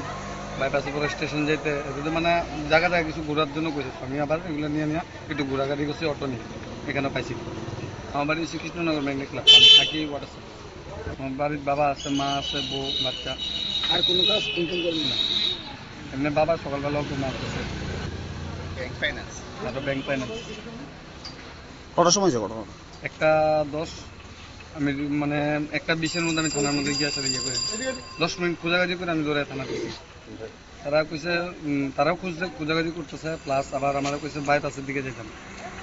বাইপাসের পরে স্টেশন যেতে, এগুলো মানে জায়গা জায়গা কিছু ঘোরার জন্য কইছে। আমি আবার এগুলো নিয়ে একটু ঘোরাঘাড়ি করছি, অটো নিয়ে এখানে পাইছি। আমার বাড়ি শ্রীকৃষ্ণনগর ম্যাগনেট ক্লাব, আমি থাকি ওয়াটার। আমার বাড়ির বাবা আছে, মা আছে, বউ, বাচ্চা। আর কোনো কাজ ইনকাম করবেন না? এমনি বাবা সকালবেলাও তো মাছ আছে, ব্যাংক ফাইন্যান্স। আরো ব্যাংক ফাইন্যান্স। কটার সময় যে ঘটনাটা? 1:10 আমি মানে 1:20-এর মধ্যে আমি থানার মধ্যে গিয়ে ইয়ে করে 10 মিনিট খোঁজাখুঁজি করে আমি দৌড়ে থানা গেছি। তারা কইছে তারাও খোঁজাখুঁজি করতেছে, প্লাস আবার আমারও কইছে বাইপাসের দিকে যেতাম।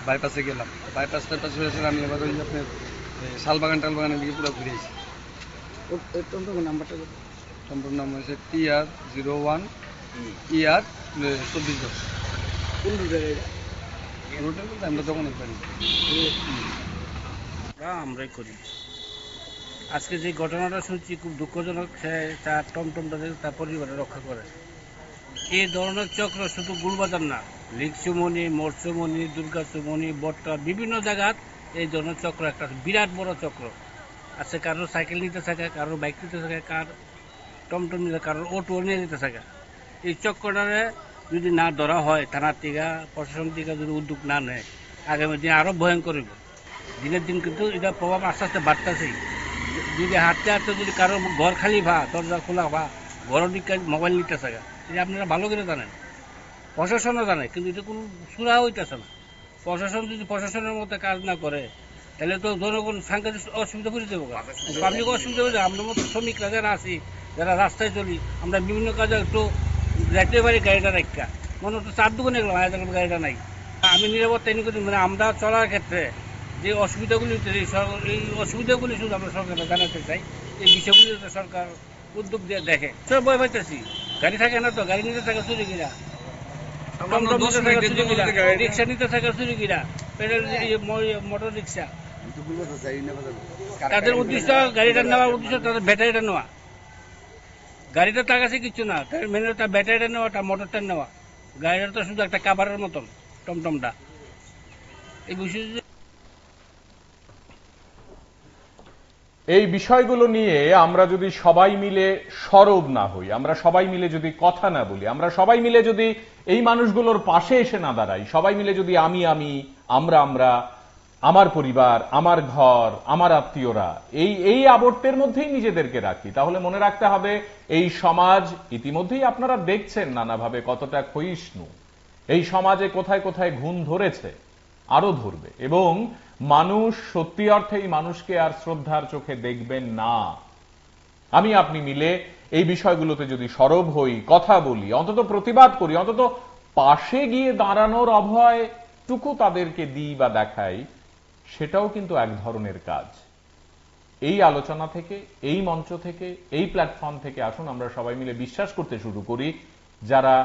বাইপাসে গেলাম, বাইপাসে হয়েছে। আমি এবার ওই আপনার শালবাগান টালবাগানের দিকে পুরো ঘুরে আসি। টমটমের নাম্বারটা টমটম নাম হয়েছে TR01 ER 2410। কোন রুটের এটা? রুটের বলতে আমরা দোকানের পারি। আমরাই করি। আজকে যে ঘটনাটা শুনছি খুব দুঃখজনক। সে তার টমটমটা দেখে তার পরিবারে রক্ষা করে। এই ধরনের চক্র শুধু গুলবাজার না, লিকসুমনি, মৎস্যমণি, দুর্গাচুমনি, বট্টা বিভিন্ন জায়গাত এই ধরনের চক্র একটা বিরাট বড় চক্র আছে। কারোর সাইকেল নিতে থাকে, কারোর বাইক নিতে থাকে, কার টমটম নিতে, কারোর অটো নিয়ে যেতে থাকে। এই চক্রটারে যদি না ধরা হয়, থানার থেকে প্রশাসন থেকে যদি উদ্যোগ না নেয়, আগামী দিনে আরও ভয়ঙ্কর হইব। দিনের দিন কিন্তু এটা প্রভাব আস্তে আস্তে বাড়তেছেই। যদি হাঁটতে হাঁটতে যদি কারোর ঘর খালি ভা, দরজা খোলা ভা, ঘরের দিকে মোবাইল নিতে থাকে, এটা আপনারা ভালো করে জানেন, প্রশাসনও জানে, কিন্তু এটা কোনো সুরা হইতেছে না। প্রশাসন যদি প্রশাসনের মতো কাজ না করে, তাহলে তো জনগণ সাংঘাতিক অসুবিধা করে দেবো, পাবলিক অসুবিধা হয়ে যাবে। আমরা মতো শ্রমিকরা যারা আছি, যারা রাস্তায় চলি, আমরা বিভিন্ন কাজে একটু যাইতে পারি গাড়িটা রাখা মনে হতো 4 দোকানে গেলাম আয়াদের গাড়িটা নাই। আমি নিরাপত্তা এনে করি মানে আমরা চলার ক্ষেত্রে যে অসুবিধাগুলি এই অসুবিধাগুলি শুধু আমরা সরকারকে জানাতে চাই, এই বিষয়গুলি যাতে সরকার উদ্যোগ দিয়ে দেখে। সব ভয় পাইতেছি, গাড়ি থাকে না তো, গাড়ি নিতে থাকে চুরি কিনা, টমটম নিতে থাকে চুরি কিনা, রিক্সা নিতে থাকে চুরি কিনা, মোটর রিক্সা। তাদের উদ্দেশ্য গাড়িটা নেওয়ার উদ্দেশ্য তাদের ব্যাটারিটা নেওয়া, গাড়িটা তার কাছে কিছু না, মেনে তার ব্যাটারিটা নেওয়া, তার মোটরটা নেওয়া। গাড়িটা তো শুধু একটা কাভারের মতন টমটমটা। এই বিষয় এই বিষয়গুলো নিয়ে আমরা যদি সবাই মিলে সরব না হই, আমরা সবাই মিলে যদি কথা না বলি, আমরা সবাই মিলে যদি এই মানুষগুলোর পাশে এসে না দাঁড়াই, সবাই মিলে যদি আমি আমরা আমার পরিবার, আমার ঘর, আমার আত্মীয়রা এই আবর্তের মধ্যেই নিজেদেরকে রাখি, তাহলে মনে রাখতে হবে এই সমাজ ইতিমধ্যেই আপনারা দেখছেন নানাভাবে কতটা ক্ষয়িষ্ণু। এই সমাজে কোথায় কোথায় ঘুণ ধরেছে, আরো ধরবে, এবং মানুষ সত্যি অর্থেই মানুষকে আর শ্রদ্ধার চোখে দেখবেন না। আমি আপনি মিলে এই বিষয়গুলোতে যদি সরব হই, কথা বলি, অন্তত প্রতিবাদ করি, অন্তত পাশে গিয়ে দাঁড়ানোর অভয়টুকু তাদেরকে দিই বা দেখাই, সেটাও কিন্তু এক ধরনের কাজ। এই আলোচনা থেকে, এই মঞ্চ থেকে, এই প্ল্যাটফর্ম থেকে আসুন আমরা সবাই মিলে বিশ্বাস করতে শুরু করি, যারা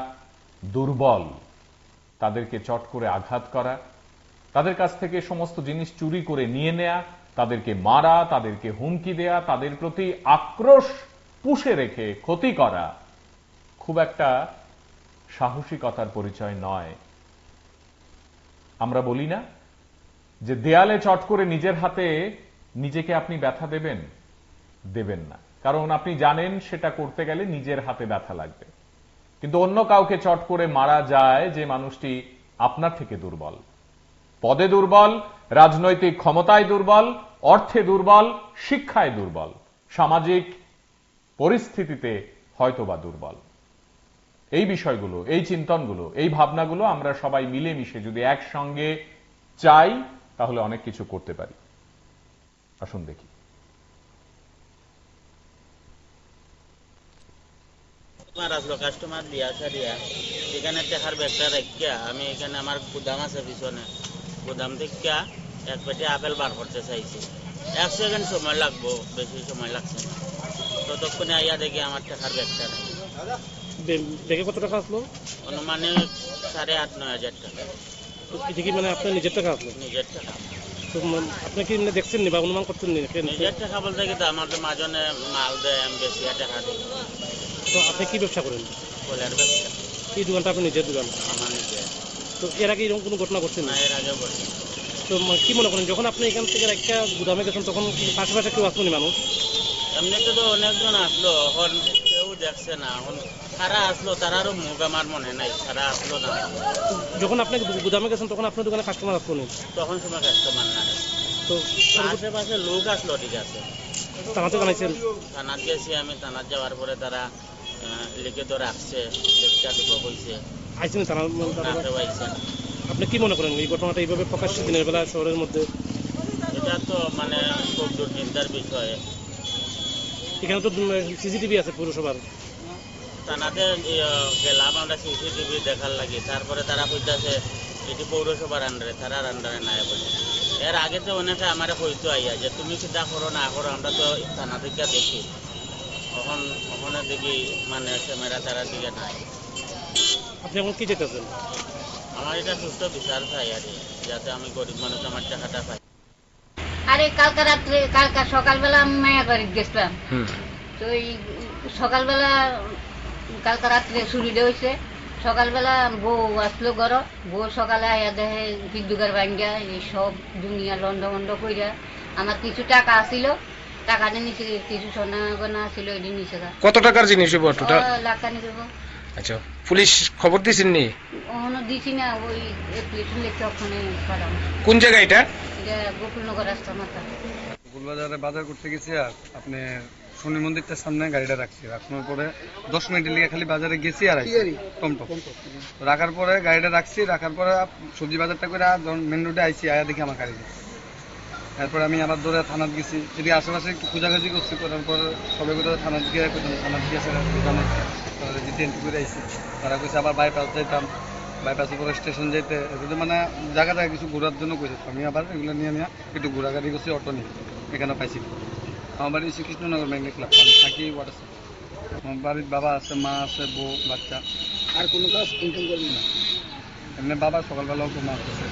দুর্বল তাদেরকে চট করে আঘাত করা, তাদের কাছ থেকে সমস্ত জিনিস চুরি করে নিয়ে নেয়া, তাদেরকে মারা, তাদেরকে হুমকি দেয়া, তাদের প্রতি আক্রোশ পুষে রেখে ক্ষতি করা খুব একটা সাহসিকতার পরিচয় নয়। আমরা বলি না যে দেয়ালে চট করে নিজের হাতে নিজেকে আপনি ব্যথা দেবেন না, কারণ আপনি জানেন সেটা করতে গেলে নিজের হাতে ব্যথা লাগবে। কিন্তু অন্য কাউকে চট করে মারা যায় যে মানুষটি আপনার থেকে দুর্বল, পদে দুর্বল, রাজনৈতিক ক্ষমতায় দুর্বল, অর্থে দুর্বল, শিক্ষায় দুর্বল, সামাজিক পরিস্থিতিতে হয়তোবা দুর্বল। এই বিষয়গুলো, এই চিন্তনগুলো, এই ভাবনাগুলো আমরা সবাই মিলেমিশে যদি একসঙ্গে চাই তাহলে অনেক কিছু করতে পারি। আসুন দেখি। কাস্টমার দিয়া এখানে টেকার ব্যাগটা রাখিয়া আমি এখানে আমার গুদাম আছে পিছনে, গুদাম থেকে এক পেটে আপেল বার করতে চাইছি। 1 সেকেন্ড সময় লাগবো, বেশি সময় লাগছে না। ততক্ষণে আইয়া দেখি আমার টেকার ব্যাগটা নেই। ব্যাগে কত টাকা আসলো? অনুমানিক 8,500-9 হাজার টাকা। এটা কি মানে আপনার নিজের টাকা আসলো? নিজের টাকা। তো আপনি কি দেখছেন নি বা অনুমান করছেন নি? নিজের টাকা বলতে কিন্তু আমাদের মাজনে মাল দেয়, আমি বেশি টাকা দিই। তো আপনি কি ব্যবসা করেন? ফলের ব্যবসা। এই দোকানটা আপনার নিজের দোকান? আমার নিজে। তো এর আগে এরকম কোনো ঘটনা ঘটছে না, না? এর আগেও করি। তো কি মনে করেন যখন আপনি এখান থেকে একটা গুদামে গেছেন তখন পাশে কেউ আসলো নি মানুষ? এমনিতে তো অনেকজন আসলো, এখন কেউ দেখছে না। এখন তারা আসলো, তারারও মুখ আমার মনে নাই, তারা আসলো না। যখন আপনি গুদামে গেছেন তখন আপনার দোকানে কাস্টমার আসলো নি? তখন সময় কাস্টমার না। তো আশেপাশে লোক আসলো, ঠিক আছে। থানাতে জানাইছেন? থানাত গেছি আমি, থানাত যাওয়ার পরে তারা লিখে তো রাখছে, লেখা দিব কইছে। আইছেন থানা? আইছেন। আপনি কি মনে করেন এই ঘটনাটা এইভাবে প্রকাশ্যে দিনের বেলা শহরের মধ্যে? এটা তো মানে খুব দুর্চিন্তার বিষয়। এখানে তো সিসিটিভি আছে পৌরসভার। থানাতে গেলাম আমরা সিসিটিভি দেখার লাগে, তারপরে তারা কইতাছে এটি পৌরসভার আন্ডারে, তারার আন্ডারে নাই বলে। এর আগে তো অনেকে আমার হইতো আইয়া যে তুমি কিটা করো না করো, আমরা তো থানা থেকে দেখি। ওখানে দেখি মানে ক্যামেরা তারা দিকে নাই। আপনি এখন কি যেতেছেন? আমার এটা সুস্থ বিচার চাই আর কি, যাতে আমি গরিব মানুষ আমার টাকাটা পাই। আরে কালকা সকালবেলা আমি মায়া বাড়ি গেছিলাম। তো এই সকালবেলা কালকা রাত্রে চুরিটা হয়েছে। সকালবেলা বউ আসলো ঘর, বউ সকালে আয়া দেখে বিদ্যুতের ভাঙ্গা এই সব দুনিয়া লন্ড কইরা। আমার কিছু টাকা আসিল, টাকাটা নিচে কিছু সোনা গোনা আসিল, এটি নিচে। কত টাকার জিনিস টোটাল? লাখানি করবো। আচ্ছা, পুলিশ খবর দিয়েছেন নি? ওখানে দিছি না, ওই প্লেটুন লেখে ওখানে পাঠানো। কোন জায়গা এটা? এটা গোকুলনগর রাস্তা মাথা। গোকুলবাজারে বাজার করতে গেছি আর আপনি শনি মন্দিরটার সামনে গাড়িটা রাখছি। রাখানোর পরে 10 মিনিটের লিগে খালি বাজারে গেছি আর টমটম রাখার পরে গাড়িটা রাখছি। রাখার পরে সবজি বাজারটা করে মেন রোডে আইছি, আয়া দেখি আমার গাড়ি। এরপরে আমি আবার দৌড়ে থানাত গেছি, এদিকে আশেপাশে একটু খোঁজাখুঁজি করছি, করার পর সবাই করে থানাত গিয়ে থানাত গিয়েছে দোকানে তারা রিটেন্ট করে আইসি। তারা কইছে আবার বাইপাস যাইতাম, বাইপাসের পরে স্টেশন যেতে, এগুলো মানে জায়গা জায়গা কিছু ঘোরার জন্য কইছে। আমি আবার এগুলো নিয়ে একটু ঘোরাঘাড়ি করছি, অটো নিয়ে এখানে পাইছি। আমার বাড়ি শ্রীকৃষ্ণনগর ব্যাংক ক্লাব, আমি থাকি ওয়াটার। আমার বাড়ির বাবা আছে, মা আছে, বউ, বাচ্চা। আর কোনো কাজ ইনকাম করবি না? এমনি বাবা সকালবেলাও তো মাছ আছে,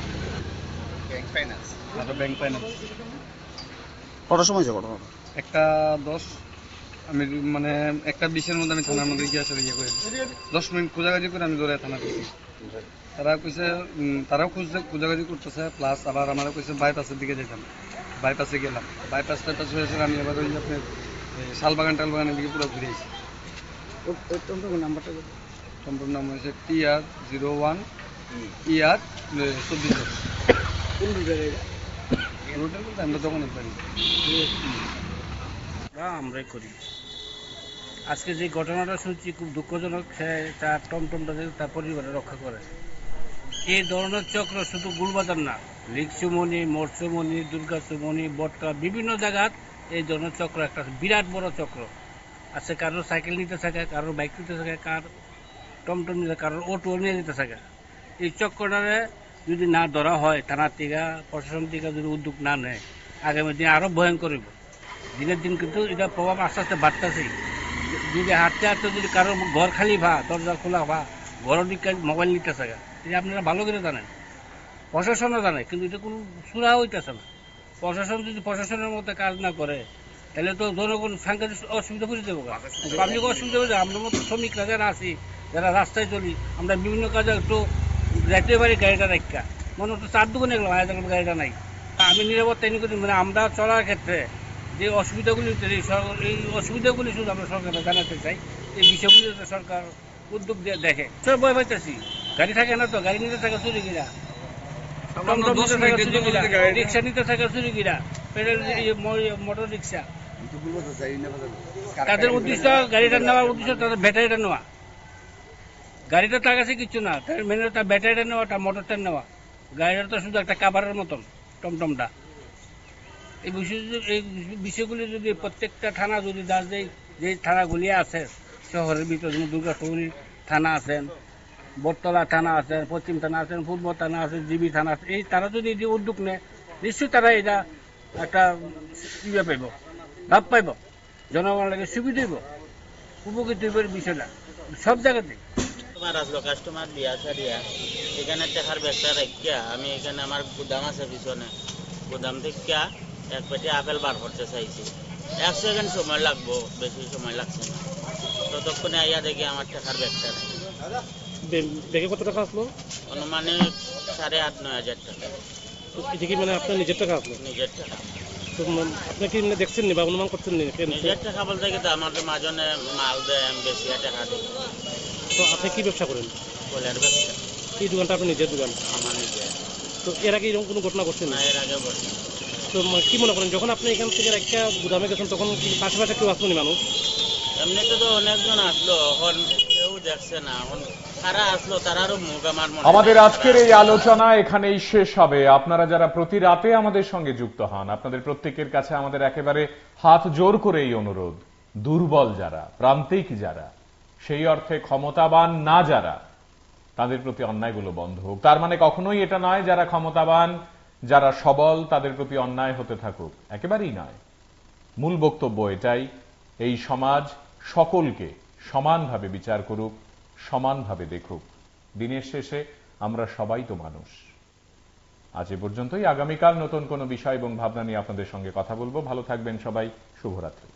ব্যাংক ফাইন্যান্স। আরো ব্যাংক ফাইন্যান্স। কটার সময় হয়েছে ঘটনাটা? 1:10, আমি মানে 1:20-এর মধ্যে আমি থানার মধ্যে গিয়ে আসলে ইয়ে করে 10 মিনিট খোঁজাখুঁজি করে আমি দৌড়ে থানা গেছি। তারা কইছে তারাও খোঁজাখুঁজি করতেছে, প্লাস আবার আমারও কইছে বাইপাসের দিকে যেতাম। বাইপাসে গেলাম, বাইপাস হয়েছে, আমি আবার ওই আপনার শালবাগান টালবাগানের দিকে পুরো ঘুরে এসেছি। ওই টমটমের নাম্বারটা কত? টমটোর নাম হয়েছে TR01 ER 2400। কোন রুটের এটা? রুটের বলতে আমরা দোকানের বাড়ি। আমরাই করি। আজকে যে ঘটনাটা শুনছি খুব দুঃখজনক, সে তার টমটমটা থেকে তার পরিবারে রক্ষা করে। এই ধরনের চক্র শুধু গুলবাজার না, লিকসুমনি, মৎস্যমণি, দুর্গাসুমনি, বটকা, বিভিন্ন জায়গার এই ধরনের চক্র একটা বিরাট বড় চক্র আছে। কারোর সাইকেল নিতে থাকে, কারোর বাইক নিতে থাকে, কার টমটম নিতে, কারোর অটো নিয়ে নিতে থাকে। এই চক্রটারে যদি না ধরা হয়, থানার থেকে, প্রশাসন থেকে যদি উদ্যোগ না নেয়, আগামী দিনে আরো ভয়ঙ্কর হইব। দিনের দিন কিন্তু এটা প্রভাব আস্তে আস্তে বাড়তেছেই। যদি হাঁটতে হাঁটতে যদি কারো ঘর খালি দরজা খোলা ঘরের দিকে মোবাইল নিতে থাকে, এটা আপনারা ভালো করে জানেন, প্রশাসনও জানে, কিন্তু এটা কোনো সুরা হইতেছে না। প্রশাসন যদি প্রশাসনের মতো কাজ না করে, তাহলে তো জনগণ সাংঘাতিক অসুবিধা করে দেবো, পাবলিক অসুবিধা হয়ে যাবে। আমরা মতো শ্রমিকরা যারা আছি, যারা রাস্তায় চলি, আমরা বিভিন্ন কাজে একটু যাইতে পারি গাড়িটা রাখা, মনে হতো 4 দোকানে গেলাম, গাড়িটা নাই। আমি নিরাপত্তা এনে করি, মানে আমরা চলার ক্ষেত্রে যে অসুবিধাগুলি, এই অসুবিধাগুলি শুধু আমরা সরকারকে জানাতে চাই। এই বিষয়গুলি সরকার উদ্যোগ দিয়ে দেখে। সব ভয় পাইতেছি, গাড়ি থাকে না তো, গাড়ি নিতে থাকে চুরিগিরা, রিক্সা নিতে থাকে চুরিগিরা, মোটর রিক্সা। তাদের উদ্দেশ্য গাড়িটা নেওয়ার উদ্দেশ্য তাদের ব্যাটারিটা নেওয়া। গাড়িটা তার কাছে কিছু না, তার মেনে তার ব্যাটারিটা নেওয়া, তার মোটরটা নেওয়া। গাড়িটা তো শুধু একটা কাভারের মতন টমটমটা। এই বিষয়গুলি যদি প্রত্যেকটা থানা যদি যে থানাগুলি আছে শহরের ভিতরে, যেমন দুর্গাপুরী থানা আছেন, বটতলা থানা আছেন, পশ্চিম থানা আছেন, পূর্ব থানা আছে, জিবি থানা আছে, এই তারা যদি উদ্যোগ নেয়, নিশ্চয়ই তারা এটা একটা ইয়ে পাইব, লাভ পাইব, জনগণের লাগে সুবিধা হইব, উপকৃত হইব বিষয়টা সব জায়গাতে। কাস্টমার আসলো, কাস্টমার দিয়া সারিয়া এখানে টাকার ব্যাগটা রাখিয়া আমি এখানে আমার গুদাম আছে পিছনে, গুদাম থেকে এক পেটি আপেল বার করতে চাইছি। 1 সেকেন্ড সময় লাগবো, বেশি সময় লাগছে না। ততক্ষণে আইয়া দেখি আমার টাকার ব্যাগটা নাই। ব্যাগে কত টাকা আসলো? অনুমানিক 8,500-9 হাজার টাকা। তো এটা কি মানে আপনার নিজের টাকা আসলো? নিজের টাকা। তো আপনি কি মানে দেখছেন নি বা অনুমান করছেন নি? নিজের টাকা বলতে কিন্তু আমাদের মাজনে মাল দেয়, আমি বেশি টাকা দিই। তো আপনি কি ব্যবসা করেন? ফলের ব্যবসা। এই দোকানটা আপনার নিজের দোকান? আমার নিজের। তো এর আগে এরকম কোনো ঘটনা ঘটছে না, না? এর আগে বলি। তো কি মনে করেন, যখন আপনি এখান থেকে একটা গুদামে গেছেন, তখন পাশাপাশি কেউ আসলো নি মানুষ? এমনিতে তো অনেকজন আসলো, এখন কেউ দেখছে না। এখন কারা আসলো তারারও মুখ আমার মনে। আমাদের আজকের এই আলোচনা এখানেই শেষ হবে। আপনারা যারা প্রতি রাতে আমাদের সঙ্গে যুক্ত হন, আপনাদের প্রত্যেকের কাছে আমাদের একেবারে হাত জোর করে এই অনুরোধ, দুর্বল যারা, প্রান্তিক যারা, সেই অর্থে ক্ষমতাবান না যারা, তাদের প্রতি অন্যায়গুলো বন্ধ হোক। তার মানে কখনোই এটা নয় যারা ক্ষমতাবান, যারা সবল, তাদের প্রতি অন্যায় হতে থাকুক, একেবারেই নয়। মূল বক্তব্য এটাই, এই সমাজ সকলকে সমানভাবে বিচার করুক, সমানভাবে দেখুক। দিনের শেষে আমরা সবাই তো মানুষ। আজ এ পর্যন্তই। আগামীকাল নতুন কোনো বিষয় এবং ভাবনা নিয়ে আপনাদের সঙ্গে কথা বলবো। ভালো থাকবেন সবাই। শুভরাত্রি।